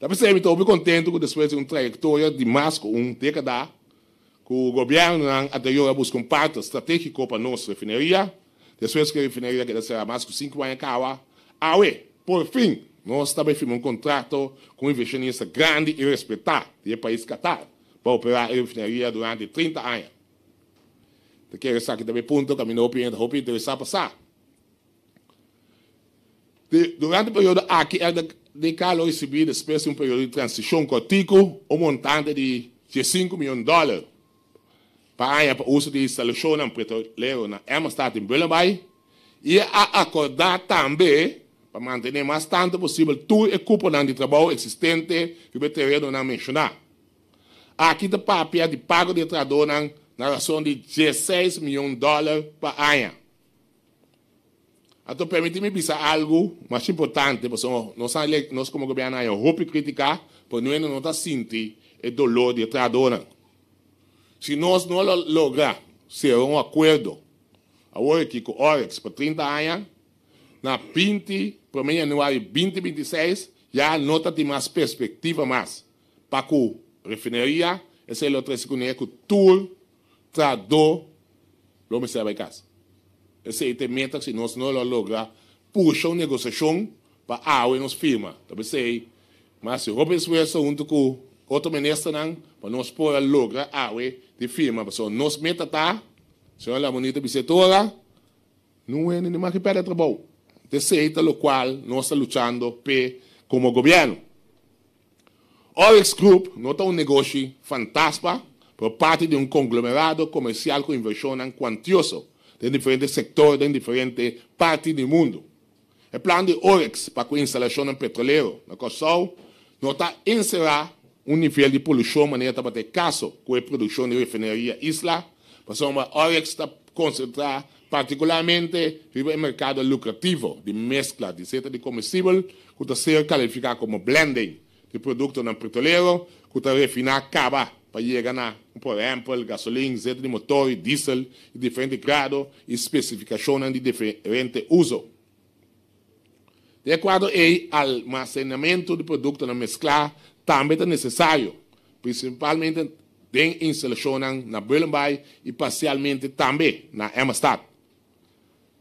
La pessoa estou bem contente com depois de uma trajetória de mais de uma década, que o governo anterior buscou um pacto estratégico para nossa refinaria, depois que a refinaria que será mais de 5 anos acaba, por fim, nós também firmamos um contrato com um investidor grande e respeitado do país Qatar para operar a refinaria durante 30 anos. Eu quero saber aqui também ponto que a minha opinião é interessante passar. Durante o período aqui, de Carlos receber depois de um período de transição cortico, um montante de $5 milhões para o uso de instalação em petróleo na Emstad em Belém, e a acordar também para manter mais tanto possível todo o cupo de trabalho existente que o veterano não mencionar. Aqui está papel de pago de trabalhador na razão de $16 milhões por ano. Então, permite-me pensar algo mais importante, porque nós como governo, vamos criticar, porque nós não estamos sentindo o dolor de trabalhador. Se nós não logramos ser um acordo, agora aqui com o Oryx por 30 anos, na 20, para mim, janeiro 2026, já não tem mais perspectiva mais. Para que a refinaria, essa é outra segunda que todo trabalhador não me serve em casa. Esse é o meta que nós não logramos puxar uma negociação para a nossa firma. Talvez sei, mas se eu esforço junto com outro ministro, para nós poder lograr a de firma. Porque nós meta tá, se olha a moneda bisetora, não é nem mais que perde trabalho. Desse é o qual nós estamos lutando como governo. Oryx Group não é um negócio fantástico por parte de um conglomerado comercial com inversão quantiosa em diferentes setores, em diferentes partes do mundo. O plano de Oryx para a instalação petroleira na Kosovo não está encerrar um nível de poluição de maneira para ter caso com a produção de refinaria Isla, mas o Oryx está concentrado particularmente no mercado lucrativo de mescla de seta de combustível, que está sendo qualificado como blending de produtos petroleiro, que está refinar cava para chegar a, por exemplo, gasolina, seta de motor, diesel, de diferentes grados e especificações de diferentes usos. De acordo ao armazenamento de produtos na mescla, também é necessário, principalmente em instalações na Belém e parcialmente também na Emstad.